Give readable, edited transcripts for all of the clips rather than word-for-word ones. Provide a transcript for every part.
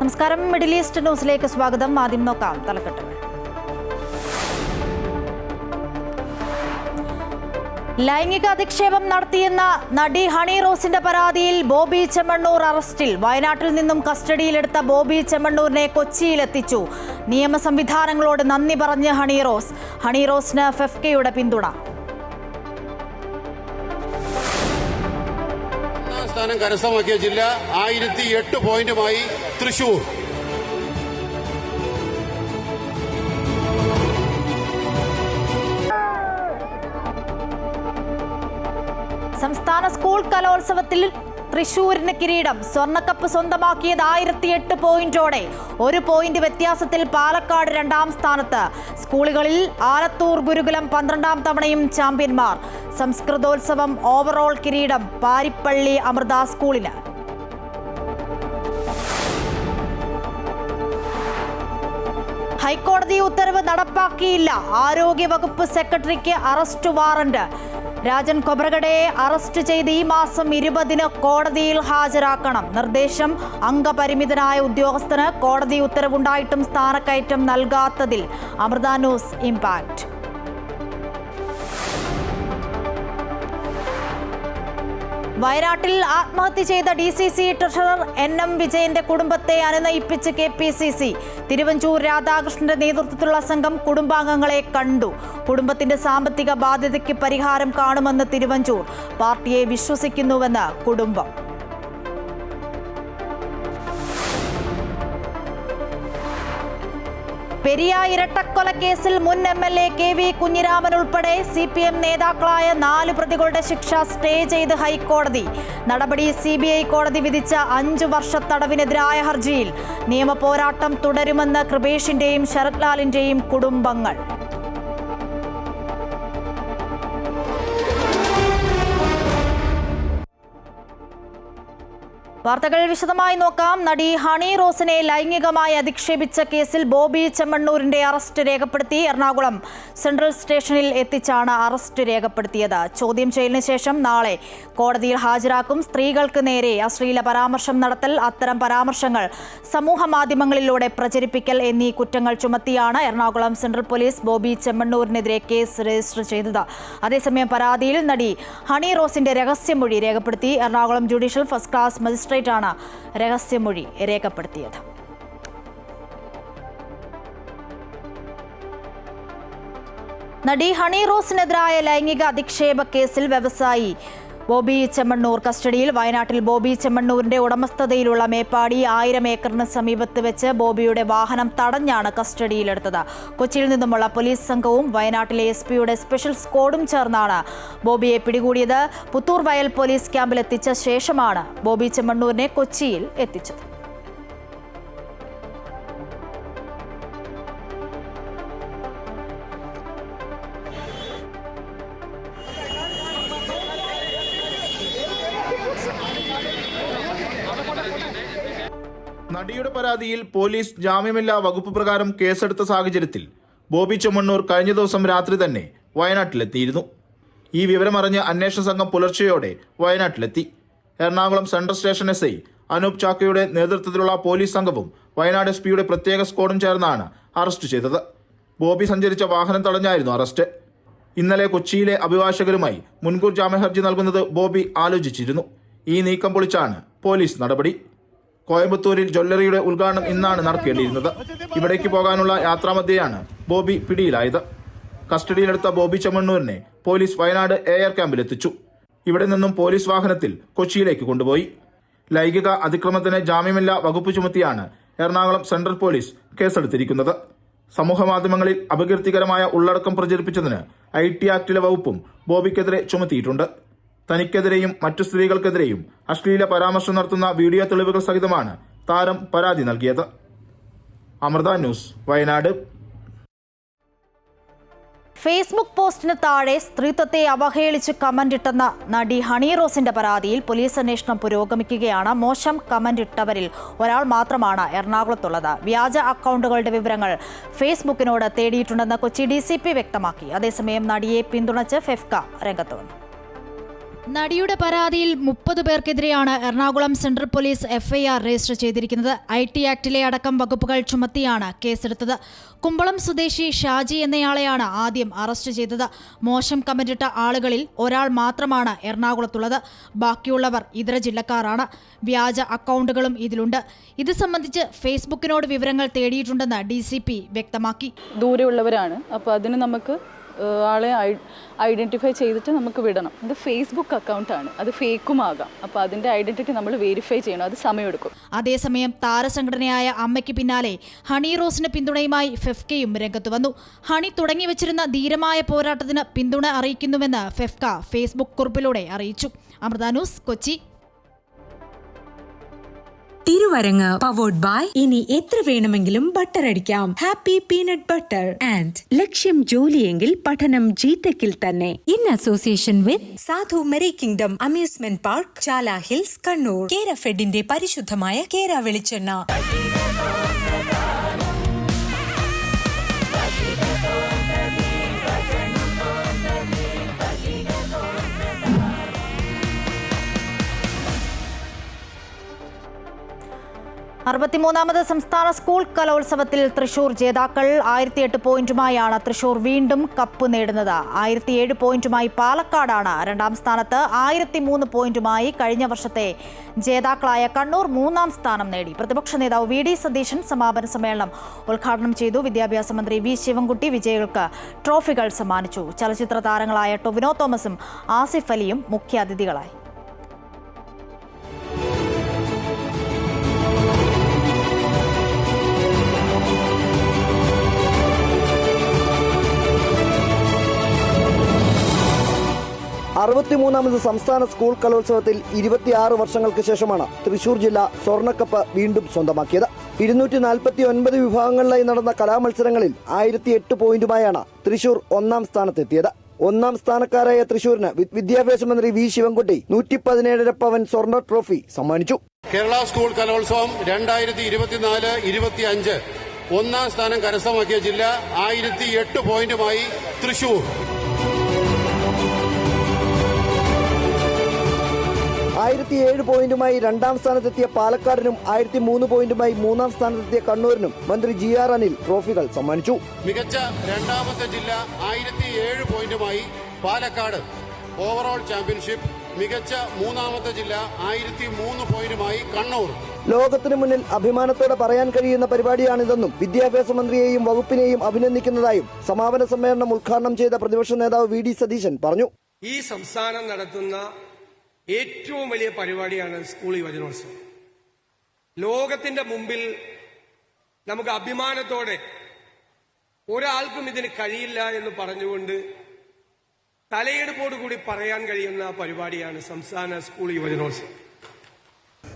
നമസ്കാരം, middle east ന്യൂസിലേക്ക് സ്വാഗതം. ആദ്യം നോക്കാം തലക്കെട്ടുകൾ. ലൈംഗിക അധിക്ഷേപം നടത്തിയെന്ന നടി ഹണി റോസിന്റെ പരാതിയിൽ ബോബി ചെമ്മണ്ണൂർ അറസ്റ്റിൽ. വയനാട്ടിൽ നിന്നും കസ്റ്റഡിയിലെടുത്ത ബോബി ചെമ്മണ്ണൂരിനെ കൊച്ചിയിലെത്തിച്ചു. നിയമ സംവിധാനങ്ങളോട് നന്ദി പറഞ്ഞ് ഹണി റോസ്. ഹണി റോസിന് ഫെഫ്കയുടെ പിന്തുണ. സ്ഥാനം കരസ്ഥമാക്കിയ ജില്ല 1008 പോയിന്റുമായി തൃശൂർ. സംസ്ഥാന സ്കൂൾ കലോത്സവത്തിൽ തൃശൂരിന് കിരീടം. സ്വർണ്ണക്കപ്പ് സ്വന്തമാക്കിയത് 1008 പോയിന്റോടെ. 1 പോയിന്റ് വ്യത്യാസത്തിൽ പാലക്കാട് 2ാം സ്ഥാനത്ത്. സ്കൂളുകളിൽ ആലത്തൂർ ഗുരുകുലം 12ാം തവണയും ചാമ്പ്യന്മാർ. സംസ്കൃതോത്സവം ഓവറോൾ കിരീടം പാരിപ്പള്ളി അമൃത സ്കൂളിന്. ഹൈക്കോടതി ഉത്തരവ് നടപ്പാക്കിയില്ല. ആരോഗ്യവകുപ്പ് സെക്രട്ടറിക്ക് അറസ്റ്റ് വാറന്റ്. രാജൻ കൊബ്രഗഡയെ അറസ്റ്റ് ചെയ്ത് ഈ മാസം 20-ന് കോടതിയിൽ ഹാജരാക്കണം. നിർദ്ദേശം അംഗപരിമിതനായ ഉദ്യോഗസ്ഥന്. കോടതി ഉത്തരവുണ്ടായിട്ടും സ്ഥാനക്കയറ്റം നൽകാത്തതിൽ അമൃത ന്യൂസ് ഇംപാക്ട്. വയനാട്ടിൽ ആത്മഹത്യ ചെയ്ത DCC ട്രഷറർ NM വിജയന്റെ കുടുംബത്തെ അനുനയിപ്പിച്ച് KPCC. തിരുവഞ്ചൂർ രാധാകൃഷ്ണന്റെ നേതൃത്വത്തിലുള്ള സംഘം കുടുംബാംഗങ്ങളെ കണ്ടു. കുടുംബത്തിന്റെ സാമ്പത്തിക ബാധ്യതയ്ക്ക് പരിഹാരം കാണുമെന്ന് തിരുവഞ്ചൂർ. പാർട്ടിയെ വിശ്വസിക്കുന്നുവെന്ന് കുടുംബം. പെരിയ ഇരട്ടക്കൊലക്കേസിൽ മുൻ MLA KV കുഞ്ഞിരാമൻ ഉൾപ്പെടെ CPM നേതാക്കളായ 4 പ്രതികളുടെ ശിക്ഷ സ്റ്റേ ചെയ്ത് ഹൈക്കോടതി. നടപടി CBI കോടതി വിധിച്ച 5 വർഷ തടവിനെതിരായ ഹർജിയിൽ. നിയമപോരാട്ടം തുടരുമെന്ന് കൃപേഷിന്റെയും ശരത് ലാലിന്റെയും കുടുംബങ്ങൾ. വാർത്തകൾ വിശദമായി നോക്കാം. നടി ഹണി റോസിനെ ലൈംഗികമായി അധിക്ഷേപിച്ച കേസിൽ ബോബി ചെമ്മണ്ണൂരിന്റെ അറസ്റ്റ് രേഖപ്പെടുത്തി. എറണാകുളം സെൻട്രൽ സ്റ്റേഷനിൽ എത്തിച്ചാണ് അറസ്റ്റ് രേഖപ്പെടുത്തിയത്. ചോദ്യം ചെയ്യലിന് ശേഷം നാളെ കോടതിയിൽ ഹാജരാക്കും. സ്ത്രീകൾക്ക് നേരെ അശ്ലീല പരാമർശം നടത്തൽ, അത്തരം പരാമർശങ്ങൾ സമൂഹ മാധ്യമങ്ങളിലൂടെ പ്രചരിപ്പിക്കൽ എന്നീ കുറ്റങ്ങൾ ചുമത്തിയാണ് എറണാകുളം സെൻട്രൽ പോലീസ് ബോബി ചെമ്മണ്ണൂരിനെതിരെ കേസ് രജിസ്റ്റർ ചെയ്തത്. അതേസമയം പരാതിയിൽ നടി ഹണി റോസിന്റെ രഹസ്യമൊഴി രേഖപ്പെടുത്തി. Ernakulam judicial first class magistrate ആണ് രഹസ്യമൊഴി രേഖപ്പെടുത്തിയത്. നടി ഹണി റോസിനെതിരായ ലൈംഗിക അധിക്ഷേപ കേസിൽ വ്യവസായി ബോബി ചെമ്മണ്ണൂർ കസ്റ്റഡിയിൽ. വയനാട്ടിൽ ബോബി ചെമ്മണ്ണൂരിന്റെ ഉടമസ്ഥതയിലുള്ള മേപ്പാടി 1000 ഏക്കറിന് സമീപത്ത് വെച്ച് ബോബിയുടെ വാഹനം തടഞ്ഞാണ് കസ്റ്റഡിയിലെടുത്തത്. കൊച്ചിയിൽ നിന്നുമുള്ള പോലീസ് സംഘവും വയനാട്ടിലെ SP-യുടെ സ്പെഷ്യൽ സ്ക്വാഡും ചേർന്നാണ് ബോബിയെ പിടികൂടിയത്. പുത്തൂർ വയൽ പോലീസ് ക്യാമ്പിൽ എത്തിച്ച ശേഷമാണ് ബോബി ചെമ്മണ്ണൂരിനെ കൊച്ചിയിൽ എത്തിച്ചത്. നടിയുടെ പരാതിയിൽ പോലീസ് ജാമ്യമില്ലാ വകുപ്പ് പ്രകാരം കേസെടുത്ത സാഹചര്യത്തിൽ ബോബി ചെമ്മണ്ണൂർ കഴിഞ്ഞ ദിവസം രാത്രി തന്നെ വയനാട്ടിലെത്തിയിരുന്നു. ഈ വിവരമറിഞ്ഞ് അന്വേഷണ സംഘം പുലർച്ചെയോടെ വയനാട്ടിലെത്തി. Ernakulam central station SI Anoop ചാക്കയുടെ നേതൃത്വത്തിലുള്ള പോലീസ് സംഘവും വയനാട് SP-യുടെ പ്രത്യേക സ്ക്വാഡും ചേർന്നാണ് അറസ്റ്റ് ചെയ്തത്. ബോബി സഞ്ചരിച്ച വാഹനം തടഞ്ഞായിരുന്നു അറസ്റ്റ്. ഇന്നലെ കൊച്ചിയിലെ അഭിഭാഷകരുമായി മുൻകൂർ ജാമ്യഹർജി നൽകുന്നത് ബോബി ആലോചിച്ചിരുന്നു. ഈ നീക്കം പൊളിച്ചാണ് പോലീസ് നടപടി. കോയമ്പത്തൂരിൽ ജ്വല്ലറിയുടെ ഉദ്ഘാടനം ഇന്നാണ് നടക്കേണ്ടിയിരുന്നത്. ഇവിടേക്ക് പോകാനുള്ള യാത്രാമധ്യയാണ് ബോബി പിടിയിലായത്. കസ്റ്റഡിയിലെടുത്ത ബോബി ചെമ്മണ്ണൂരിനെ പോലീസ് വയനാട് AR ക്യാമ്പിലെത്തിച്ചു. ഇവിടെ നിന്നും പോലീസ് വാഹനത്തിൽ കൊച്ചിയിലേക്ക് കൊണ്ടുപോയി. ലൈംഗിക അതിക്രമത്തിന് ജാമ്യമില്ലാ വകുപ്പ് ചുമത്തിയാണ് എറണാകുളം സെൻട്രൽ പോലീസ് കേസെടുത്തിരിക്കുന്നത്. സമൂഹമാധ്യമങ്ങളിൽ അപകീർത്തികരമായ ഉള്ളടക്കം പ്രചരിപ്പിച്ചതിന് IT ആക്ടിലെ വകുപ്പും ബോബിക്കെതിരെ ചുമത്തിയിട്ടുണ്ട്. തനിക്കെതിരെയും മറ്റു സ്ത്രീകൾക്കെതിരെയും അശ്ലീല പരാമർശം നടത്തുന്ന വീഡിയോ തെളിവുകൾ സഹിതമാണ് താരം പരാതി നൽകിയത്. അമൃത ന്യൂസ്, വയനാട്. ഫേസ്ബുക്ക് പോസ്റ്റിന് താഴെ സ്ത്രീത്വത്തെ അവഹേളിച്ച് കമന്റിട്ടെന്ന നടി ഹണി റോസിന്റെ പരാതിയിൽ പോലീസ് അന്വേഷണം പുരോഗമിക്കുകയാണ്. മോശം കമന്റിട്ടവരിൽ ഒരാൾ മാത്രമാണ് എറണാകുളത്തുള്ളത്. വ്യാജ അക്കൗണ്ടുകളുടെ വിവരങ്ങൾ ഫേസ്ബുക്കിനോട് തേടിയിട്ടുണ്ടെന്ന് കൊച്ചി DCP വ്യക്തമാക്കി. അതേസമയം നടിയെ പിന്തുണച്ച് ഫെഫ്ക രംഗത്ത് വന്നു. നടിയുടെ പരാതിയിൽ 30 പേർക്കെതിരെയാണ് Ernakulam central police FIR register ചെയ്തിരിക്കുന്നത്. IT ആക്ടിലെ അടക്കം വകുപ്പുകൾ ചുമത്തിയാണ് കേസെടുത്തത്. കുമ്പളം സ്വദേശി ഷാജി എന്നയാളെയാണ് ആദ്യം അറസ്റ്റ് ചെയ്തത്. മോശം കമന്റിട്ട ആളുകളിൽ ഒരാൾ മാത്രമാണ് എറണാകുളത്തുള്ളത്. ബാക്കിയുള്ളവർ ഇതര ജില്ലക്കാരാണ്. വ്യാജ അക്കൗണ്ടുകളും ഇതിലുണ്ട്. ഇത് സംബന്ധിച്ച് ഫേസ്ബുക്കിനോട് വിവരങ്ങൾ തേടിയിട്ടുണ്ടെന്ന് DCP വ്യക്തമാക്കി. ദൂരെയുള്ളവരാണ്, അപ്പോൾ അതിന് നമുക്ക് ആളെ ഐഡൻറ്റിഫൈ ചെയ്തിട്ട് നമുക്ക് വിടണം. ഇത് ഫേസ്ബുക്ക് അക്കൗണ്ടാണ്, അത് ഫേക്കുമാകാം. അപ്പോൾ അതിൻ്റെ ഐഡൻറ്റിറ്റി നമ്മൾ വെരിഫൈ ചെയ്യണം, അത് സമയമെടുക്കും. അതേസമയം താരസംഘടനയായ അമ്മയ്ക്ക് പിന്നാലെ ഹണി റോസിന് പിന്തുണയുമായി ഫെഫ്കയും രംഗത്ത് വന്നു. ഹണി തുടങ്ങി വെച്ചിരുന്ന ധീരമായ പോരാട്ടത്തിന് പിന്തുണ അറിയിക്കുന്നുവെന്ന് ഫെഫ്ക ഫേസ്ബുക്ക് കുറിപ്പിലൂടെ അറിയിച്ചു. Amrita news, Kochi. Thiruvarangu powered by ഇനി എത്ര വേണമെങ്കിലും ബട്ടർ അടിക്കാം. ഹാപ്പി പീനട്ട് ബട്ടർ ആൻഡ് ലക്ഷ്യം ജോലിയെങ്കിൽ പഠനം ജിടെക്കിൽ തന്നെ. ഇൻ അസോസിയേഷൻ വിത്ത് സാധു മെറി കിങ്ഡം അമ്യൂസ്മെന്റ് പാർക്ക്, ചാല ഹിൽസ്, കണ്ണൂർ. കേര ഫെഡിന്റെ പരിശുദ്ധമായ കേര വെളിച്ചെണ്ണ. അറുപത്തിമൂന്നാമത് സംസ്ഥാന സ്കൂൾ കലോത്സവത്തിൽ തൃശൂർ ജേതാക്കൾ. 1008 പോയിന്റുമായാണ് തൃശൂർ വീണ്ടും കപ്പ് നേടുന്നത്. 1007 പോയിന്റുമായി പാലക്കാടാണ് രണ്ടാം സ്ഥാനത്ത്. 1003 പോയിന്റുമായി കഴിഞ്ഞ വർഷത്തെ ജേതാക്കളായ കണ്ണൂർ മൂന്നാം സ്ഥാനം നേടി. പ്രതിപക്ഷ നേതാവ് VD സതീശൻ സമാപന സമ്മേളനം ഉദ്ഘാടനം ചെയ്തു. വിദ്യാഭ്യാസ മന്ത്രി V ശിവൻകുട്ടി വിജയികൾക്ക് ട്രോഫികൾ സമ്മാനിച്ചു. ചലച്ചിത്ര താരങ്ങളായ ടൊവിനോ തോമസും ആസിഫ് അലിയും മുഖ്യാതിഥികളായി. അറുപത്തിമൂന്നാമത് സംസ്ഥാന സ്കൂൾ കലോത്സവത്തിൽ 26 വർഷങ്ങൾക്ക് ശേഷമാണ് തൃശൂർ ജില്ല സ്വർണ്ണക്കപ്പ് വീണ്ടും സ്വന്തമാക്കിയത്. 249 വിഭാഗങ്ങളിലായി നടന്ന കലാമത്സരങ്ങളിൽ 1008 പോയിന്റുമായാണ് തൃശൂർ ഒന്നാം സ്ഥാനത്തെത്തിയത്. ഒന്നാം സ്ഥാനക്കാരായ തൃശൂരിന് വിദ്യാഭ്യാസ മന്ത്രി V ശിവൻകുട്ടി 117.5 പവൻ സ്വർണ്ണ ട്രോഫി സമ്മാനിച്ചു. കേരള സ്കൂൾ കലോത്സവം 2024-25 ഒന്നാം സ്ഥാനം കരസ്ഥമാക്കിയ ജില്ല 1008 പോയിന്റുമായി തൃശൂർ. 1007 പോയിന്റുമായി രണ്ടാം സ്ഥാനത്തെത്തിയ പാലക്കാടിനും 1003 പോയിന്റുമായി മൂന്നാം സ്ഥാനത്തെത്തിയ കണ്ണൂരിനും മന്ത്രി GR അനിൽ ട്രോഫികൾ സമ്മാനിച്ചു. മികച്ച രണ്ടാമത്തെ ജില്ല 1007 പോയിന്റുമായി പാലക്കാട്. ഓവറോൾ ചാമ്പ്യൻഷിപ്പ് മികച്ച മൂന്നാമത്തെ ജില്ല 1003 പോയിന്റുമായി കണ്ണൂർ. ലോകത്തിനു മുന്നിൽ അഭിമാനത്തോടെ പറയാൻ കഴിയുന്ന പരിപാടിയാണിതെന്നും വിദ്യാഭ്യാസ മന്ത്രിയെയും വകുപ്പിനെയും അഭിനന്ദിക്കുന്നതായും സമാപന സമ്മേളനം ഉദ്ഘാടനം ചെയ്ത പ്രതിപക്ഷ നേതാവ് VD സതീശൻ പറഞ്ഞു. ഈ സംസ്ഥാനം നടത്തുന്ന ഏറ്റവും വലിയ പരിപാടിയാണ് സ്കൂൾ യുവജനോത്സവം. ലോകത്തിന്റെ മുമ്പിൽ നമുക്ക് അഭിമാനത്തോടെ ഒരാൾക്കും ഇതിന് കഴിയില്ല എന്ന് പറഞ്ഞുകൊണ്ട് തലയെടുപ്പോടുകൂടി പറയാൻ കഴിയുന്ന പരിപാടിയാണ് സംസ്ഥാന സ്കൂൾ യുവജനോത്സവം.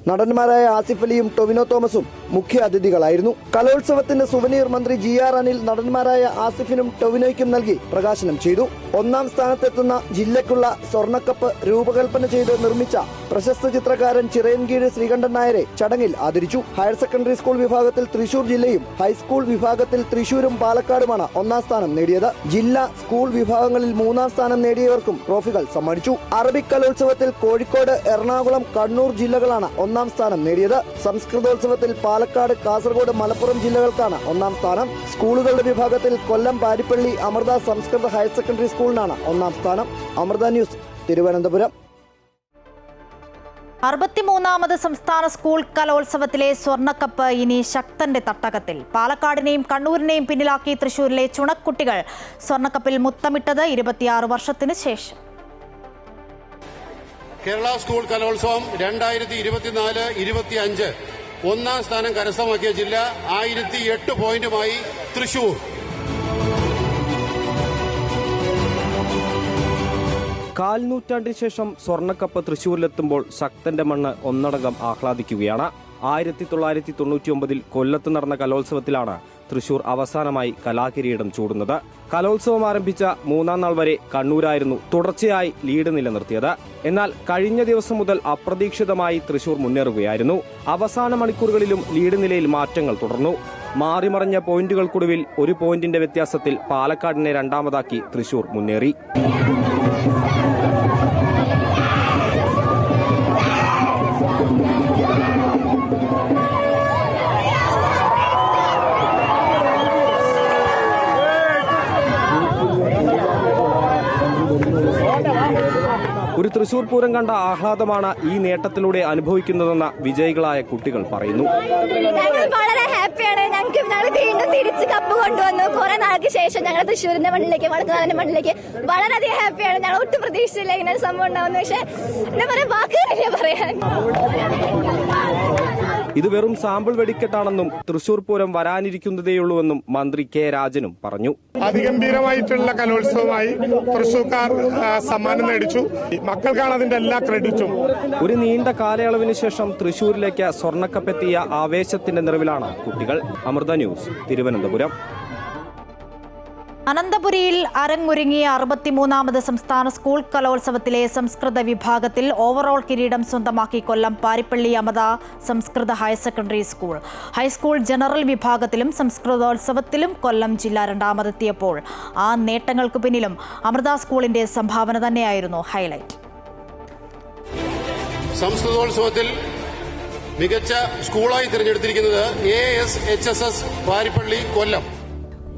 നടന്മാരായ ആസിഫ് അലിയും ടൊവിനോ തോമസും മുഖ്യ അതിഥികളായിരുന്നു. കലോത്സവത്തിന്റെ സുവനീർ മന്ത്രി GR അനിൽ നടന്മാരായ ആസിഫിനും ടൊവിനോയ്ക്കും നൽകി പ്രകാശനം ചെയ്തു. ഒന്നാം സ്ഥാനത്തെത്തുന്ന ജില്ലയ്ക്കുള്ള സ്വർണ്ണക്കപ്പ് രൂപകൽപ്പന ചെയ്ത് നിർമ്മിച്ച പ്രശസ്ത ചിത്രകാരൻ ചിറയൻകീഴ് ശ്രീകണ്ഠൻ നായരെ ചടങ്ങിൽ ആദരിച്ചു. ഹയർ സെക്കൻഡറി സ്കൂൾ വിഭാഗത്തിൽ തൃശൂർ ജില്ലയും ഹൈസ്കൂൾ വിഭാഗത്തിൽ തൃശൂരും പാലക്കാടുമാണ് ഒന്നാം സ്ഥാനം നേടിയത്. ജില്ലാ സ്കൂൾ വിഭാഗങ്ങളിൽ മൂന്നാം സ്ഥാനം നേടിയവർക്കും ട്രോഫികൾ സമ്മാനിച്ചു. അറബിക് കലോത്സവത്തിൽ കോഴിക്കോട്, എറണാകുളം, കണ്ണൂർ ജില്ലകളാണ് ഒന്നാം സ്ഥാനം നേടിയത്. സംസ്കൃതോത്സവത്തിൽ പാലക്കാട്, കാസർഗോഡ്, മലപ്പുറം ജില്ലകൾക്കാണ് ഒന്നാം സ്ഥാനം. സ്കൂളുകളുടെ വിഭാഗത്തിൽ കൊല്ലം, പാരിപ്പള്ളി, അമൃത സംസ്കൃത ഹയർ സെക്കൻഡറി സ്കൂളിനാണ് ഒന്നാം സ്ഥാനം. അമൃത ന്യൂസ്, തിരുവനന്തപുരം. 63ാമത് സംസ്ഥാന സ്കൂൾ കലോത്സവത്തിലെ സ്വർണ്ണക്കപ്പ് ഇനി ശക്തന്റെ തട്ടകത്തിൽ. പാലക്കാടിനെയും കണ്ണൂരിനെയും പിന്നിലാക്കി തൃശൂരിലെ ചുണക്കുട്ടികൾ സ്വർണ്ണക്കപ്പിൽ മുത്തമിട്ടത് 26 വർഷത്തിന് ശേഷം. കേരള സ്കൂൾ കലോത്സവം 2024-25 ഒന്നാം സ്ഥാനം കരസ്ഥമാക്കിയ ജില്ല 1008 പോയിന്റുമായി തൃശൂർ. കാൽനൂറ്റാണ്ടിന് ശേഷം സ്വർണ്ണക്കപ്പ് തൃശൂരിലെത്തുമ്പോൾ ശക്തന്റെ മണ്ണ് ഒന്നടങ്കം ആഹ്ലാദിക്കുകയാണ്. 1999 കൊല്ലത്ത് നടന്ന കലോത്സവത്തിലാണ് തൃശൂർ അവസാനമായി കലാകിരീടം ചൂടുന്നത്. കലോത്സവം ആരംഭിച്ച 3-ാം നാൾ വരെ കണ്ണൂരായിരുന്നു തുടർച്ചയായി ലീഡ് നിലനിർത്തിയത്. എന്നാൽ കഴിഞ്ഞ ദിവസം മുതൽ അപ്രതീക്ഷിതമായി തൃശൂർ മുന്നേറുകയായിരുന്നു. അവസാന മണിക്കൂറുകളിലും ലീഡ് നിലയിൽ മാറ്റങ്ങൾ തുടർന്നു. മാറിമറിഞ്ഞ പോയിന്റുകൾക്കൊടുവിൽ 1 പോയിന്റിന്റെ വ്യത്യാസത്തിൽ പാലക്കാടിനെ രണ്ടാമതാക്കി തൃശൂർ മുന്നേറി. ഒരു തൃശൂർ പൂരം കണ്ട ആഹ്ലാദമാണ് ഈ നേട്ടത്തിലൂടെ അനുഭവിക്കുന്നതെന്ന് വിജയികളായ കുട്ടികൾ പറയുന്നു. വളരെ ഹാപ്പിയാണ്. ഞങ്ങൾ വീണ്ടും തിരിച്ച് കപ്പ് കൊണ്ടുവന്നു. കുറെ നാൾക്ക് ശേഷം ഞങ്ങൾ തൃശ്ശൂരിന്റെ മണ്ണിലേക്ക്, വടക്കുനാഥന്റെ മണ്ണിലേക്ക് വളരെയധികം ഹാപ്പിയാണ്. ഞങ്ങൾ ഒട്ടും പ്രതീക്ഷിച്ചില്ല ഇങ്ങനെ ഒരു സംഭവം ഉണ്ടാവുന്നു. പക്ഷേ എന്താ പറയാ, വാക്കുകളില്ല പറയാൻ. ഇത് വെറും സാമ്പിൾ വെടിക്കെട്ടാണെന്നും തൃശൂർ പൂരം വരാനിരിക്കുന്നതേയുള്ളൂവെന്നും മന്ത്രി കെ രാജനും പറഞ്ഞു. അതിഗംഭീരമായിട്ടുള്ള കലോത്സവമായി തൃശൂർക്കാർ സമ്മാനം നേടിച്ചു. മക്കൾക്കാണ് അതിന്റെ എല്ലാ ക്രെഡിറ്റും. ഒരു നീണ്ട കാലയളവിന് ശേഷം തൃശൂരിലേക്ക് സ്വർണ്ണക്കപ്പെത്തിയ ആവേശത്തിന്റെ നിറവിലാണ് കുട്ടികൾ. അമൃത ന്യൂസ്, തിരുവനന്തപുരം. അനന്തപുരിയിൽ അരങ്ങൊരുങ്ങിയ 63ാമത് സംസ്ഥാന സ്കൂൾ കലോത്സവത്തിലെ സംസ്കൃത വിഭാഗത്തിൽ ഓവറോൾ കിരീടം സ്വന്തമാക്കി കൊല്ലം പാരിപ്പള്ളി അമൃത സംസ്കൃത higher secondary school. High school general വിഭാഗത്തിലും സംസ്കൃതോത്സവത്തിലും കൊല്ലം ജില്ല രണ്ടാമതെത്തിയപ്പോൾ ആ നേട്ടങ്ങൾക്ക് പിന്നിലും അമൃത സ്കൂളിന്റെ സംഭാവന തന്നെയായിരുന്നു ഹൈലൈറ്റ്. സംസ്കൃതോത്സവത്തിൽ മികച്ച സ്കൂളായി തിരഞ്ഞെടുത്തിരിക്കുന്നത് ASHSS പാരിപ്പള്ളി കൊല്ലം.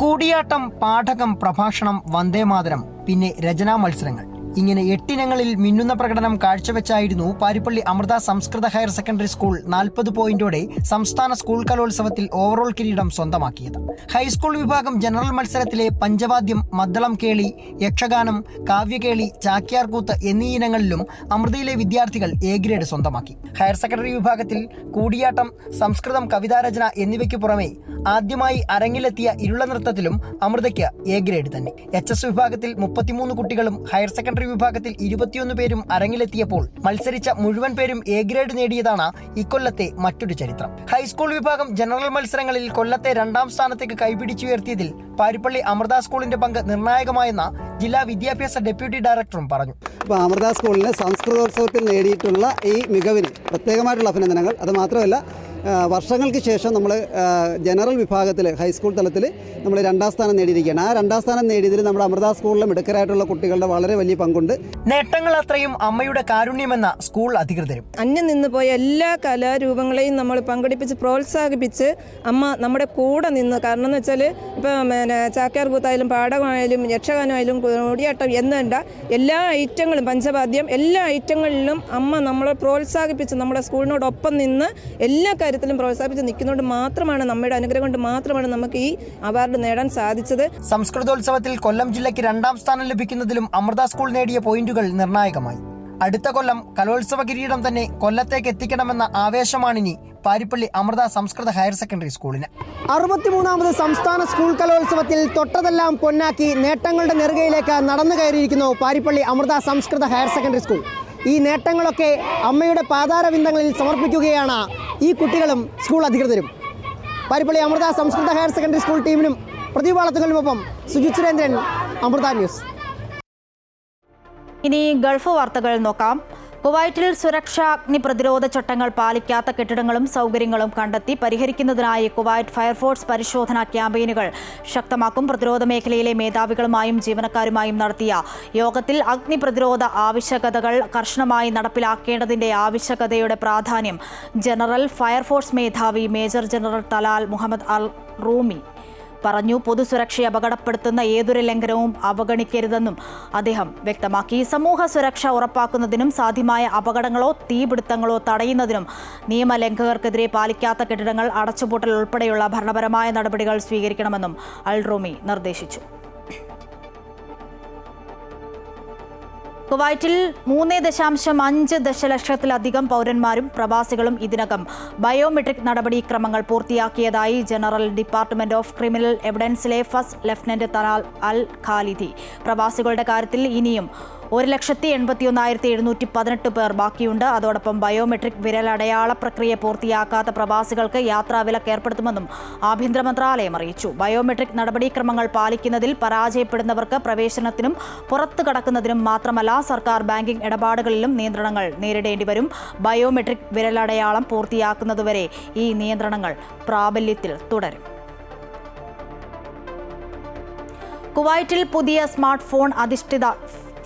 കൂടിയാട്ടം, പാഠകം, പ്രഭാഷണം, വന്ദേമാതരം, പിന്നെ രചനാ മത്സരങ്ങൾ, ഇങ്ങനെ 8 ഇനങ്ങളിൽ മിന്നുന്ന പ്രകടനം കാഴ്ചവെച്ചായിരുന്നു പാരിപ്പള്ളി അമൃത സംസ്കൃത ഹയർ സെക്കൻഡറി സ്കൂൾ 40 പോയിന്റോടെ സംസ്ഥാന സ്കൂൾ കലോത്സവത്തിൽ ഓവറോൾ കിരീടം സ്വന്തമാക്കിയത്. ഹൈസ്കൂൾ വിഭാഗം ജനറൽ മത്സരത്തിലെ പഞ്ചവാദ്യം, മദ്ദളം കേളി, യക്ഷഗാനം, കാവ്യകേളി, ചാക്യാർകൂത്ത് എന്നീ ഇനങ്ങളിലും അമൃതയിലെ വിദ്യാർത്ഥികൾ A ഗ്രേഡ് സ്വന്തമാക്കി. ഹയർ സെക്കൻഡറി വിഭാഗത്തിൽ കൂടിയാട്ടം, സംസ്കൃതം, കവിതാരചന എന്നിവയ്ക്ക് പുറമെ ആദ്യമായി അരങ്ങിലെത്തിയ ഇരുള നൃത്തത്തിലും അമൃതയ്ക്ക് A ഗ്രേഡ് തന്നെ. HS വിഭാഗത്തിൽ 33 കുട്ടികളും ഹയർ സെക്കൻഡറി വിഭാഗത്തിൽ 21 പേരും അരങ്ങിലെത്തിയപ്പോൾ മത്സരിച്ച മുഴുവൻ പേരും A ഗ്രേഡ് നേടിയതാണ് ഇക്കൊല്ലത്തെ മറ്റൊരു ചരിത്രം. ഹൈസ്കൂൾ വിഭാഗം ജനറൽ മത്സരങ്ങളിൽ കൊല്ലത്തെ 2ാം സ്ഥാനത്തേക്ക് കൈപിടിച്ചുയർത്തിയതിൽ പാരിപ്പള്ളി അമൃത സ്കൂളിന്റെ പങ്ക് നിർണായകമായെന്ന് ജില്ലാ വിദ്യാഭ്യാസ ഡെപ്യൂട്ടി ഡയറക്ടറും പറഞ്ഞു. അപ്പോൾ അമൃത സ്കൂളിന് സംസ്കൃതോത്സവത്തിൽ നേടിയിട്ടുള്ള ഈ മികവിന് പ്രത്യേകമായിട്ടുള്ള അഭിനന്ദനങ്ങൾ. അത് മാത്രമല്ല, വർഷങ്ങൾക്ക് ശേഷം നമ്മൾ ജനറൽ വിഭാഗത്തിൽ ഹൈസ്കൂൾ തലത്തിൽ നമ്മൾ 2ാം സ്ഥാനം നേടിയിരിക്കുകയാണ്. ആ 2ാം സ്ഥാനം നേടിയതിൽ നമ്മുടെ അമൃത സ്കൂളിലെ മിടുക്കരായിട്ടുള്ള കുട്ടികളുടെ വളരെ വലിയ പങ്കുണ്ട്. നേട്ടങ്ങൾ അത്രയും അമ്മയുടെ കാരുണ്യമെന്ന സ്കൂൾ അധികൃതരും. അന്യം നിന്ന് പോയ എല്ലാ കലാരൂപങ്ങളെയും നമ്മൾ പങ്കെടുപ്പിച്ച് പ്രോത്സാഹിപ്പിച്ച് അമ്മ നമ്മുടെ കൂടെ നിന്ന്, കാരണം എന്ന് വെച്ചാൽ ഇപ്പം ചാക്യാർകൂത്തായാലും പാഠകമായാലും യക്ഷഗാനമായാലും കൂടിയാട്ടം എന്നുണ്ട എല്ലാ ഐറ്റങ്ങളും, പഞ്ചവാദ്യം, എല്ലാ ഐറ്റങ്ങളിലും അമ്മ നമ്മളെ പ്രോത്സാഹിപ്പിച്ച് നമ്മുടെ സ്കൂളിനോടൊപ്പം നിന്ന് എല്ലാ കാര്യത്തിലും പ്രോത്സാഹിപ്പിച്ച് നിൽക്കുന്നതുകൊണ്ട് മാത്രമാണ്, നമ്മുടെ അനുഗ്രഹം കൊണ്ട് മാത്രമാണ് നമുക്ക് ഈ അവാർഡ് നേടാൻ സാധിച്ചത്. സംസ്കൃതോത്സവത്തിൽ കൊല്ലം ജില്ലയ്ക്ക് 2ാം സ്ഥാനം ലഭിക്കുന്നതിലും അമൃത സ്കൂൾ നേടിയ പോയിന്റുകൾ നിർണായകമായി. അടുത്ത കൊല്ലം കലോത്സവ കിരീടം തന്നെ കൊല്ലത്തേക്ക് എത്തിക്കണമെന്ന ആവേശമാണിനി പാരിപ്പള്ളി അമൃത സംസ്കൃത ഹയർ സെക്കൻഡറി സ്കൂളിന്. 63ാമത് സംസ്ഥാന സ്കൂൾ കലോത്സവത്തിൽ തൊട്ടതെല്ലാം പൊന്നാക്കി നേട്ടങ്ങളുടെ നെറുകയിലേക്ക് നടന്നു കയറിയിരിക്കുന്നു പാരിപ്പള്ളി അമൃത സംസ്കൃത ഹയർ സെക്കൻഡറി സ്കൂൾ. ഈ നേട്ടങ്ങളൊക്കെ അമ്മയുടെ പാതാരവിന്ദങ്ങളിൽ സമർപ്പിക്കുകയാണ് ഈ കുട്ടികളും സ്കൂൾ അധികൃതരും. പാരിപ്പള്ളി അമൃത സംസ്കൃത ഹയർ സെക്കൻഡറി സ്കൂൾ ടീമിനും പ്രതിഭാളത്തുകളിലുമൊപ്പം സുജിത് സുരേന്ദ്രൻ, അമൃത ന്യൂസ്. ഇനി ഗൾഫ് വാർത്തകൾ നോക്കാം. കുവൈറ്റിൽ സുരക്ഷാ അഗ്നി പ്രതിരോധ ചട്ടങ്ങൾ പാലിക്കാത്ത കെട്ടിടങ്ങളും സൗകര്യങ്ങളും കണ്ടെത്തി പരിഹരിക്കുന്നതിനായി കുവൈറ്റ് ഫയർഫോഴ്സ് പരിശോധനാ ക്യാമ്പയിനുകൾ ശക്തമാക്കും. പ്രതിരോധ മേഖലയിലെ മേധാവികളുമായും ജീവനക്കാരുമായും നടത്തിയ യോഗത്തിൽ അഗ്നി പ്രതിരോധ ആവശ്യകതകൾ കർശനമായി നടപ്പിലാക്കേണ്ടതിന്റെ ആവശ്യകതയുടെ പ്രാധാന്യം ജനറൽ ഫയർഫോഴ്സ് മേധാവി മേജർ ജനറൽ തലാൽ മുഹമ്മദ് അൽ റൂമി പറഞ്ഞു. പൊതുസുരക്ഷയെ അപകടപ്പെടുത്തുന്ന ഏതൊരു ലംഘനവും അവഗണിക്കരുതെന്നും അദ്ദേഹം വ്യക്തമാക്കി. സമൂഹ സുരക്ഷ ഉറപ്പാക്കുന്നതിനും സാധ്യമായ അപകടങ്ങളോ തീപിടുത്തങ്ങളോ തടയുന്നതിനും നിയമലംഘകർക്കെതിരെ പാലിക്കാത്ത കെട്ടിടങ്ങൾ അടച്ചുപൂട്ടൽ ഉൾപ്പെടെയുള്ള ഭരണപരമായ നടപടികൾ സ്വീകരിക്കണമെന്നും അൽ റൂമി നിർദ്ദേശിച്ചു. കുവൈറ്റിൽ 3.5 ദശലക്ഷത്തിലധികം പൗരന്മാരും പ്രവാസികളും ഇതിനകം ബയോമെട്രിക് നടപടിക്രമങ്ങൾ പൂർത്തിയാക്കിയതായി ജനറൽ ഡിപ്പാർട്ട്മെന്റ് ഓഫ് ക്രിമിനൽ എവിഡൻസിലെ first lieutenant Talal al Khalidi. പ്രവാസികളുടെ കാര്യത്തിൽ ഇനിയും 1,81,718 പേർ ബാക്കിയുണ്ട്. അതോടൊപ്പം ബയോമെട്രിക് വിരലടയാള പ്രക്രിയ പൂർത്തിയാക്കാത്ത പ്രവാസികൾക്ക് യാത്രാവിലക്ക് ഏർപ്പെടുത്തുമെന്നും ആഭ്യന്തര മന്ത്രാലയം അറിയിച്ചു. ബയോമെട്രിക് നടപടിക്രമങ്ങൾ പാലിക്കുന്നതിൽ പരാജയപ്പെടുന്നവർക്ക് പ്രവേശനത്തിനും പുറത്തു കടക്കുന്നതിനും മാത്രമല്ല സർക്കാർ ബാങ്കിംഗ് ഇടപാടുകളിലും നിയന്ത്രണങ്ങൾ നേരിടേണ്ടി വരും. ബയോമെട്രിക് വിരലടയാളം പൂർത്തിയാക്കുന്നതുവരെ ഈ നിയന്ത്രണങ്ങൾ പ്രാബല്യത്തിൽ തുടരും. കുവൈറ്റിൽ പുതിയ സ്മാർട്ട് ഫോൺ അധിഷ്ഠിത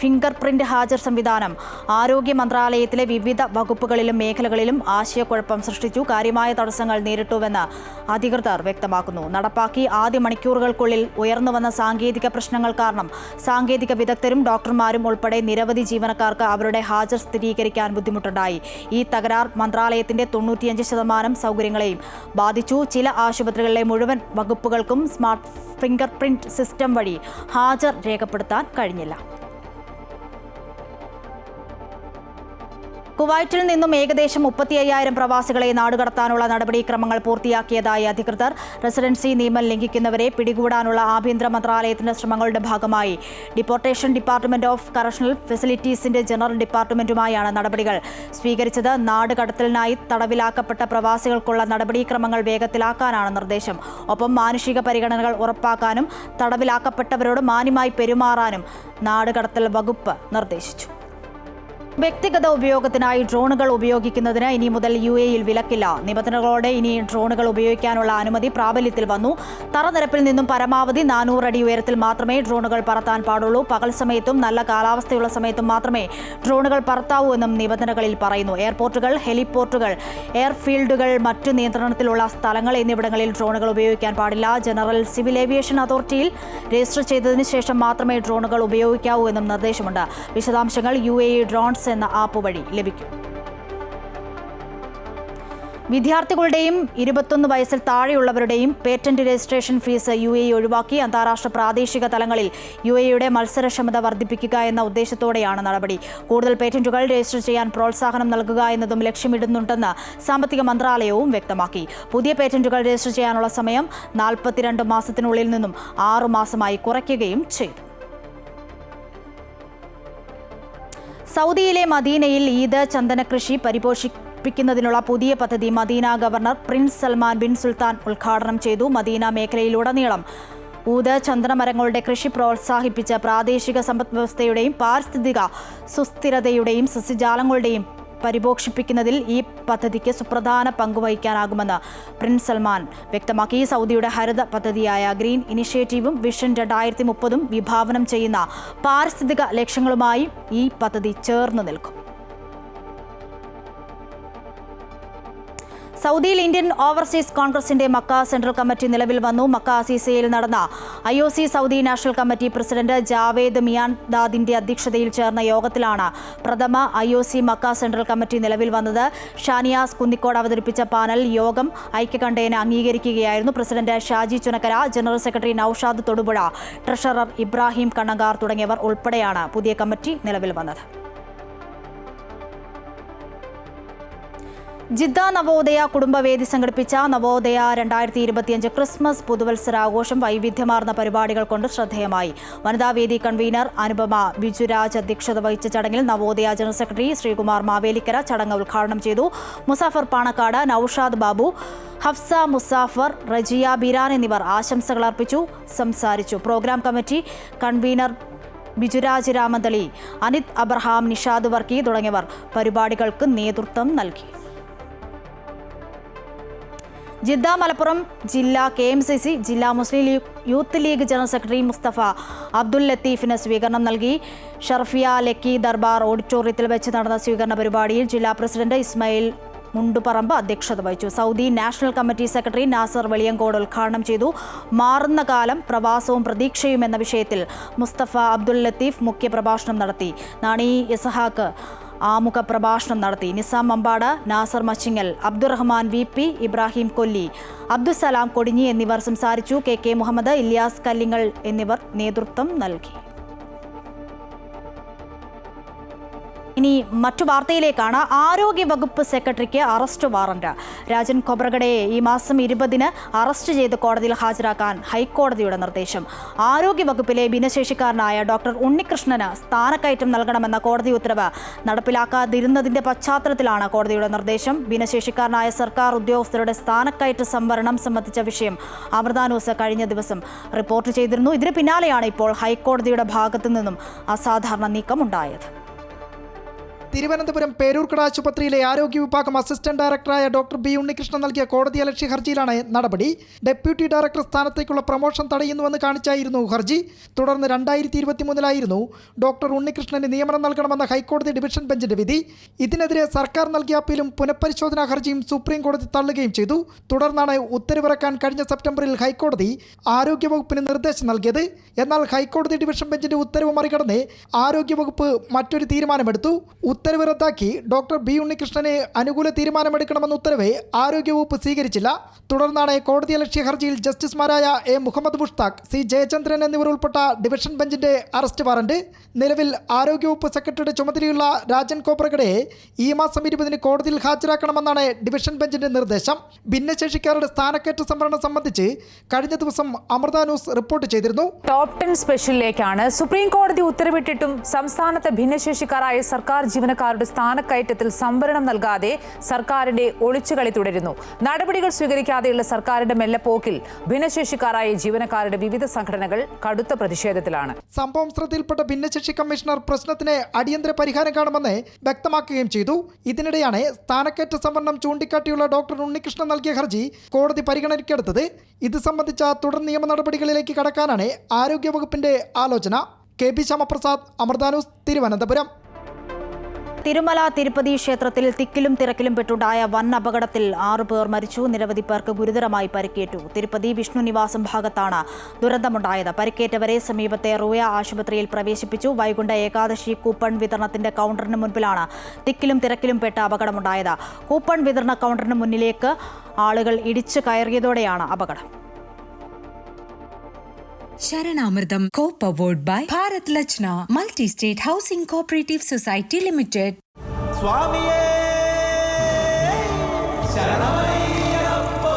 ഫിംഗർ പ്രിന്റ് ഹാജർ സംവിധാനം ആരോഗ്യ മന്ത്രാലയത്തിലെ വിവിധ വകുപ്പുകളിലും മേഖലകളിലും ആശയക്കുഴപ്പം സൃഷ്ടിച്ചു. കാര്യമായ തടസ്സങ്ങൾ നേരിട്ടുവെന്ന് അധികൃതർ വ്യക്തമാക്കുന്നു. നടപ്പാക്കി ആദ്യ മണിക്കൂറുകൾക്കുള്ളിൽ ഉയർന്നുവന്ന സാങ്കേതിക പ്രശ്നങ്ങൾ കാരണം സാങ്കേതിക വിദഗ്ധരും ഡോക്ടർമാരും ഉൾപ്പെടെ നിരവധി ജീവനക്കാർക്ക് അവരുടെ ഹാജർ സ്ഥിരീകരിക്കാൻ ബുദ്ധിമുട്ടുണ്ടായി. ഈ തകരാർ മന്ത്രാലയത്തിന്റെ 95% സൗകര്യങ്ങളെയും ബാധിച്ചു. ചില ആശുപത്രികളിലെ മുഴുവൻ വകുപ്പുകൾക്കും സ്മാർട്ട് ഫിംഗർ പ്രിന്റ് സിസ്റ്റം വഴി ഹാജർ രേഖപ്പെടുത്താൻ കഴിഞ്ഞില്ല. കുവൈറ്റിൽ നിന്നും ഏകദേശം 35,000 പ്രവാസികളെ നാടുകടത്താനുള്ള നടപടിക്രമങ്ങൾ പൂർത്തിയാക്കിയതായി അധികൃതർ. റെസിഡൻസി നിയമം ലംഘിക്കുന്നവരെ പിടികൂടാനുള്ള ആഭ്യന്തര മന്ത്രാലയത്തിന്റെ ശ്രമങ്ങളുടെ ഭാഗമായി ഡിപ്പോർട്ടേഷൻ ഡിപ്പാർട്ട്മെന്റ് ഓഫ് കറക്ഷണൽ ഫെസിലിറ്റീസിന്റെ ജനറൽ ഡിപ്പാർട്ട്മെന്റുമായാണ് നടപടികൾ സ്വീകരിച്ചത്. നാടുകടത്തലിനായി തടവിലാക്കപ്പെട്ട പ്രവാസികൾക്കുള്ള നടപടിക്രമങ്ങൾ വേഗത്തിലാക്കാനാണ് നിർദ്ദേശം. ഒപ്പം മാനുഷിക പരിഗണനകൾ ഉറപ്പാക്കാനും തടവിലാക്കപ്പെട്ടവരോട് മാന്യമായി പെരുമാറാനും നാടുകടത്തൽ വകുപ്പ് നിർദ്ദേശിച്ചു. വ്യക്തിഗത ഉപയോഗത്തിനായി ഡ്രോണുകൾ ഉപയോഗിക്കുന്നതിന് ഇനി മുതൽ UAE-യിൽ വിലക്കില്ല. നിബന്ധനകളോടെ ഇനി ഡ്രോണുകൾ ഉപയോഗിക്കാനുള്ള അനുമതി പ്രാബല്യത്തിൽ വന്നു. തറനിരപ്പിൽ നിന്നും പരമാവധി 400 അടി ഉയരത്തിൽ മാത്രമേ ഡ്രോണുകൾ പറത്താൻ പാടുള്ളൂ. പകൽ സമയത്തും നല്ല കാലാവസ്ഥയുള്ള സമയത്തും മാത്രമേ ഡ്രോണുകൾ പറത്താവൂ എന്നും നിബന്ധനകളിൽ പറയുന്നു. എയർപോർട്ടുകൾ, ഹെലിപോർട്ടുകൾ, എയർഫീൽഡുകൾ, മറ്റു നിയന്ത്രണത്തിലുള്ള സ്ഥലങ്ങൾ എന്നിവിടങ്ങളിൽ ഡ്രോണുകൾ ഉപയോഗിക്കാൻ പാടില്ല. ജനറൽ സിവിൽ ഏവിയേഷൻ അതോറിറ്റിയിൽ രജിസ്റ്റർ ചെയ്തതിനു ശേഷം മാത്രമേ ഡ്രോണുകൾ ഉപയോഗിക്കാവൂ എന്നും നിർദ്ദേശമുണ്ട്. വിശദാംശങ്ങൾ UAE ഡ്രോൺസ് എന്ന ആപ്പ് വഴി ലഭിക്കും. വിദ്യാർത്ഥികളുടെയും 21 വയസ്സിൽ താഴെയുള്ളവരുടെയും പേറ്റന്റ് രജിസ്ട്രേഷൻ ഫീസ് UAE ഒഴിവാക്കി. അന്താരാഷ്ട്ര പ്രാദേശിക തലങ്ങളിൽ UAE-യുടെ മത്സരക്ഷമത വർദ്ധിപ്പിക്കുക എന്ന ഉദ്ദേശത്തോടെയാണ് നടപടി. കൂടുതൽ പേറ്റന്റുകൾ രജിസ്റ്റർ ചെയ്യാൻ പ്രോത്സാഹനം നൽകുക എന്നതും ലക്ഷ്യമിടുന്നുണ്ടെന്ന് സാമ്പത്തിക മന്ത്രാലയവും വ്യക്തമാക്കി. പുതിയ പേറ്റന്റുകൾ രജിസ്റ്റർ ചെയ്യാനുള്ള സമയം 42 മാസത്തിനുള്ളിൽ നിന്നും 6 മാസമായി കുറയ്ക്കുകയും ചെയ്തു. സൗദിയിലെ മദീനയിൽ ഈദ് ചന്ദന കൃഷി പരിപോഷിപ്പിക്കുന്നതിനുള്ള പുതിയ പദ്ധതി Medina governor prince Salman bin Sultan ഉദ്ഘാടനം ചെയ്തു. മദീന മേഖലയിലുടനീളം ഊത് ചന്ദനമരങ്ങളുടെ കൃഷി പ്രോത്സാഹിപ്പിച്ച് പ്രാദേശിക സമ്പദ്വ്യവസ്ഥയുടെയും പാരിസ്ഥിതിക സുസ്ഥിരതയുടെയും സസ്യജാലങ്ങളുടെയും പരിപോഷിപ്പിക്കുന്നതിൽ ഈ പദ്ധതിക്ക് സുപ്രധാന പങ്കുവഹിക്കാനാകുമെന്ന് പ്രിൻസ് സൽമാൻ വ്യക്തമാക്കി. സൗദിയുടെ ഹരിത പദ്ധതിയായ ഗ്രീൻ ഇനിഷ്യേറ്റീവും വിഷൻ 2030 വിഭാവനം ചെയ്യുന്ന പാരിസ്ഥിതിക ലക്ഷ്യങ്ങളുമായി ഈ പദ്ധതി ചേർന്ന് നിൽക്കും. സൗദിയിൽ ഇന്ത്യൻ ഓവർസീസ് കോൺഗ്രസിന്റെ മക്ക സെൻട്രൽ കമ്മിറ്റി നിലവിൽ വന്നു. മക്ക അസീസയിൽ നടന്ന IOC Saudi national committee president Javed മിയാൻദാദിന്റെ അധ്യക്ഷതയിൽ ചേർന്ന യോഗത്തിലാണ് പ്രഥമ IOC മക്ക സെൻട്രൽ കമ്മിറ്റി നിലവിൽ വന്നത്. ഷാനിയാസ് കുന്നിക്കോട് അവതരിപ്പിച്ച പാനൽ യോഗം ഐക്യകണ്ഠേന അംഗീകരിക്കുകയായിരുന്നു. President Shaji Chunakkara, general secretary Noushad Thodupuzha, treasurer Ibrahim Kannankar തുടങ്ങിയവർ ഉൾപ്പെടെയാണ് പുതിയ കമ്മിറ്റി നിലവിൽ വന്നത്. ജിദ്ദ നവോദയ കുടുംബവേദി സംഘടിപ്പിച്ച നവോദയ 2025 ക്രിസ്മസ് പുതുവത്സരാഘോഷം വൈവിധ്യമാർന്ന പരിപാടികൾ കൊണ്ട് ശ്രദ്ധേയമായി. വനിതാവേദി കൺവീനർ അനുപമ ബിജുരാജ് അധ്യക്ഷത വഹിച്ച ചടങ്ങിൽ നവോദയ ജനറൽ സെക്രട്ടറി ശ്രീകുമാർ മാവേലിക്കര ചടങ്ങ് ഉദ്ഘാടനം ചെയ്തു. മുസാഫർ പാണക്കാട്, നൌഷാദ് ബാബു, ഹഫ്സ മുസാഫർ, റജിയ ബീരാൻ എന്നിവർ ആശംസകൾ അർപ്പിച്ചു സംസാരിച്ചു. Programme committee convener Bijuraj Ramanthali, Anith Abraham, Nishad Varkey തുടങ്ങിയവർ പരിപാടികൾക്ക് നേതൃത്വം നൽകി. ജിദ്ദ മലപ്പുറം ജില്ലാ KMCC ജില്ലാ Muslim Youth League general secretary Mustafa Abdul ലത്തീഫിന് സ്വീകരണം നൽകി. ഷർഫിയ ലക്കി ദർബാർ ഓഡിറ്റോറിയത്തിൽ വെച്ച് നടന്ന സ്വീകരണ പരിപാടിയിൽ ജില്ലാ പ്രസിഡന്റ് ഇസ്മായിൽ മുണ്ടുപറമ്പ് അധ്യക്ഷത വഹിച്ചു. Saudi national committee secretary Nasar Veliyancode ഉദ്ഘാടനം ചെയ്തു. മാറുന്ന കാലം, പ്രവാസവും പ്രതീക്ഷയും എന്ന വിഷയത്തിൽ മുസ്തഫ അബ്ദുൽ ലത്തീഫ് മുഖ്യപ്രഭാഷണം നടത്തി. നാണി ഇസഹാക്ക് ആമുഖ പ്രഭാഷണം നടത്തി. നിസാം മമ്പാട്, നാസർ മച്ചിങ്ങൽ, അബ്ദുറഹ്മാൻ VP, ഇബ്രാഹിം കൊല്ലി, അബ്ദുസലാം കൊടിഞ്ഞി എന്നിവർ സംസാരിച്ചു. KK മുഹമ്മദ്, ഇല്യാസ് കല്ലിങ്ങൾ എന്നിവർ നേതൃത്വം നൽകി. ഇനി മറ്റു വാർത്തയിലേക്കാണ്. ആരോഗ്യ വകുപ്പ് സെക്രട്ടറിക്ക് അറസ്റ്റ് വാറന്റ്. രാജൻ ഖൊബ്രഗഡയെ ഈ മാസം 20-ന് അറസ്റ്റ് ചെയ്ത് കോടതിയിൽ ഹാജരാക്കാൻ ഹൈക്കോടതിയുടെ നിർദ്ദേശം. ആരോഗ്യ വകുപ്പിലെ ഭിന്നശേഷിക്കാരനായ ഡോക്ടർ ഉണ്ണികൃഷ്ണന് സ്ഥാനക്കയറ്റം നൽകണമെന്ന കോടതി ഉത്തരവ് നടപ്പിലാക്കാതിരുന്നതിന്റെ പശ്ചാത്തലത്തിലാണ് കോടതിയുടെ നിർദ്ദേശം. ഭിന്നശേഷിക്കാരനായ സർക്കാർ ഉദ്യോഗസ്ഥരുടെ സ്ഥാനക്കയറ്റ സംവരണം സംബന്ധിച്ച വിഷയം അമൃത ന്യൂസ് കഴിഞ്ഞ ദിവസം റിപ്പോർട്ട് ചെയ്തിരുന്നു. ഇതിന് പിന്നാലെയാണ് ഇപ്പോൾ ഹൈക്കോടതിയുടെ ഭാഗത്തു നിന്നും അസാധാരണ നീക്കം ഉണ്ടായത്. തിരുവനന്തപുരം പേരൂർക്കട ആശുപത്രിയിലെ ആരോഗ്യ വിഭാഗം അസിസ്റ്റന്റ് ഡയറക്ടറായ ഡോക്ടർ ബി ഉണ്ണികൃഷ്ണൻ നൽകിയ കോടതിയലക്ഷ്യ ഹർജിയിലാണ് നടപടി. ഡെപ്യൂട്ടി ഡയറക്ടർ സ്ഥാനത്തേക്കുള്ള പ്രൊമോഷൻ തടയുന്നുവെന്ന് കാണിച്ചായിരുന്നു ഹർജി. തുടർന്ന് 2023-ലായിരുന്നു ഡോക്ടർ ഉണ്ണികൃഷ്ണന് നിയമനം നൽകണമെന്ന ഹൈക്കോടതി ഡിവിഷൻ ബെഞ്ചിന്റെ വിധി. ഇതിനെതിരെ സർക്കാർ നൽകിയ അപ്പീലും പുനഃപരിശോധനാ ഹർജിയും സുപ്രീം കോടതി തള്ളുകയും ചെയ്തു. തുടർന്നാണ് ഉത്തരവിറക്കാൻ കഴിഞ്ഞ സെപ്റ്റംബറിൽ ഹൈക്കോടതി ആരോഗ്യവകുപ്പിന് നിർദ്ദേശം നൽകിയത്. എന്നാൽ ഹൈക്കോടതി ഡിവിഷൻ ബെഞ്ചിന്റെ ഉത്തരവ് മറികടന്ന് ആരോഗ്യവകുപ്പ് മറ്റൊരു തീരുമാനമെടുത്തു. ഉത്തരവ് റദ്ദാക്കി ഡോക്ടർ ബി ഉണ്ണികൃഷ്ണനെ അനുകൂല തീരുമാനമെടുക്കണമെന്ന ഉത്തരവ് ആരോഗ്യവകുപ്പ് സ്വീകരിച്ചില്ല. തുടർന്നാണ് കോടതിയലക്ഷ്യ ഹർജിയിൽ ജസ്റ്റിസുമാരായ എ മുഹമ്മദ് മുഷ്താഖ്, സി ജയചന്ദ്രൻ എന്നിവർ ഉൾപ്പെട്ട ഡിവിഷൻ ബെഞ്ചിന്റെ അറസ്റ്റ് വാറന്റ്. നിലവിൽ ആരോഗ്യവകുപ്പ് സെക്രട്ടറിയുടെ ചുമതലയുള്ള രാജൻ ഖൊബ്രഗഡയെ ഈ മാസം 20-ന് കോടതിയിൽ ഹാജരാക്കണമെന്നാണ് ഡിവിഷൻ ബെഞ്ചിന്റെ നിർദ്ദേശം. ഭിന്നശേഷിക്കാരുടെ സ്ഥാനക്കയറ്റ സംവരണം സംബന്ധിച്ച് കഴിഞ്ഞ ദിവസം അമൃത ന്യൂസ് റിപ്പോർട്ട് ചെയ്തിരുന്നു. ടോപ്പ് 10 സ്പെഷ്യലിലേക്കാണ്. സുപ്രീം കോടതി ഉത്തരവിട്ടിട്ടും സംസ്ഥാനത്തെ ഭിന്നശേഷിക്കാരായ സർക്കാർ ജീവനക്കാരുടെ സ്ഥാനക്കയറ്റത്തിൽ സംവരണം നൽകാതെ സർക്കാരിന്റെ ഒളിച്ചുകളി തുടരുന്നു. നടപടികൾ സ്വീകരിക്കാതെയുള്ള സർക്കാരിന്റെ മെല്ലപ്പോക്കിൽ ഭിന്നശേഷിക്കാരായ ജീവനക്കാരുടെ വിവിധ സംഘടനകൾ കടുത്ത പ്രതിഷേധത്തിലാണ്. സംഭവം ശ്രദ്ധയിൽപ്പെട്ട ഭിന്നശേഷി കമ്മീഷണർ പ്രശ്നത്തിന് അടിയന്തര പരിഹാരം കാണുമെന്ന് വ്യക്തമാക്കുകയും ചെയ്തു. ഇതിനിടെയാണ് സ്ഥാനക്കയറ്റ സംവരണം ചൂണ്ടിക്കാട്ടിയുള്ള ഡോക്ടർ ഉണ്ണികൃഷ്ണൻ നൽകിയ ഹർജി കോടതി പരിഗണനയ്ക്കെടുത്തത്. ഇത് സംബന്ധിച്ച തുടർ നിയമ നടപടികളിലേക്ക് കടക്കാനാണ് ആരോഗ്യവകുപ്പിന്റെ ആലോചന. K P Shyamaprasad, Amrita news, Thiruvananthapuram. Tirumala Tirupati ക്ഷേത്രത്തിൽ തിക്കിലും തിരക്കിലും പെട്ടുണ്ടായ വൻ അപകടത്തിൽ 6 പേർ മരിച്ചു. നിരവധി പേർക്ക് ഗുരുതരമായി പരിക്കേറ്റു. തിരുപ്പതി വിഷ്ണു നിവാസം ഭാഗത്താണ് ദുരന്തമുണ്ടായത്. പരിക്കേറ്റവരെ സമീപത്തെ റൂയ ആശുപത്രിയിൽ പ്രവേശിപ്പിച്ചു. വൈകുണ്ഠ ഏകാദശി കൂപ്പൺ വിതരണത്തിന്റെ കൗണ്ടറിന് മുൻപിലാണ് തിക്കിലും തിരക്കിലും പെട്ട അപകടമുണ്ടായത്. കൂപ്പൺ വിതരണ കൗണ്ടറിന് മുന്നിലേക്ക് ആളുകൾ ഇടിച്ചു കയറിയതോടെയാണ് അപകടം. Saranamritham co-powered by Bharat Lajna multi state housing cooperative society limited. സ്വാമിയേ ശരണമയ്യപ്പോ.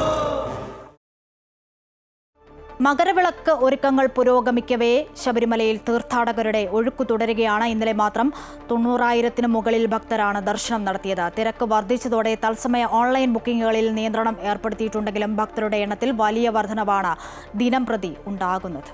മകരവിളക്ക് ഒരുക്കങ്ങൾ പുരോഗമിക്കവേ ശബരിമലയിൽ തീർത്ഥാടകരുടെ ഒഴുക്കു തുടരുകയാണ്. ഇന്നലെ മാത്രം 90,000-ന് മുകളിൽ ഭക്തരാണ് ദർശനം നടത്തിയത്. തിരക്ക് വർദ്ധിച്ചതോടെ തത്സമയ ഓൺലൈൻ ബുക്കിംഗുകളിൽ നിയന്ത്രണം ഏർപ്പെടുത്തിയിട്ടുണ്ടെങ്കിലും ഭക്തരുടെ എണ്ണത്തിൽ വലിയ വർധനവാണ് ദിനം പ്രതി ഉണ്ടാകുന്നത്.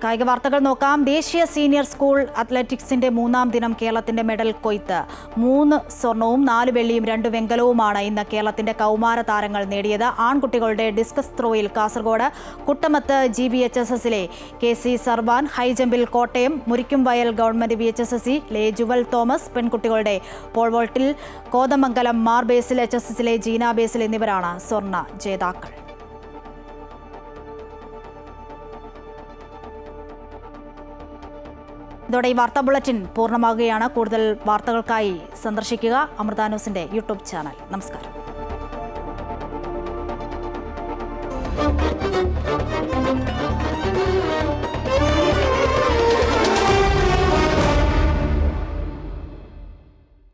കായിക വാർത്തകൾ നോക്കാം. ദേശീയ സീനിയർ സ്കൂൾ അത്ലറ്റിക്സിന്റെ 3-ാം ദിനം കേരളത്തിന്റെ മെഡൽ കൊയ്ത്ത്. 3 സ്വർണവും 4 വെള്ളിയും 2 വെങ്കലവുമാണ് ഇന്ന് കേരളത്തിന്റെ കൗമാര താരങ്ങൾ നേടിയത്. ആൺകുട്ടികളുടെ ഡിസ്കസ് ത്രോയിൽ കാസർഗോഡ് കുട്ടമത്ത് GVHSSലെ KC സർവാൻ, ഹൈജമ്പിൽ കോട്ടയം മുരിക്കുംവയൽ ഗവൺമെന്റ് VHSSലെ ജുവൽ തോമസ്, പെൺകുട്ടികളുടെ പോൾ വോൾട്ടിൽ കോതമംഗലം മാർ ബേസിൽ HSSലെ ജീന ബേസിൽ എന്നിവരാണ് സ്വർണ്ണ ജേതാക്കൾ. ഇതോടെ ഈ വാർത്താ ബുള്ളറ്റിൻ പൂർണ്ണമാകുകയാണ്. കൂടുതൽ വാർത്തകൾക്കായി സന്ദർശിക്കുക അമൃത ന്യൂസിന്റെ യൂട്യൂബ് ചാനൽ. നമസ്കാരം.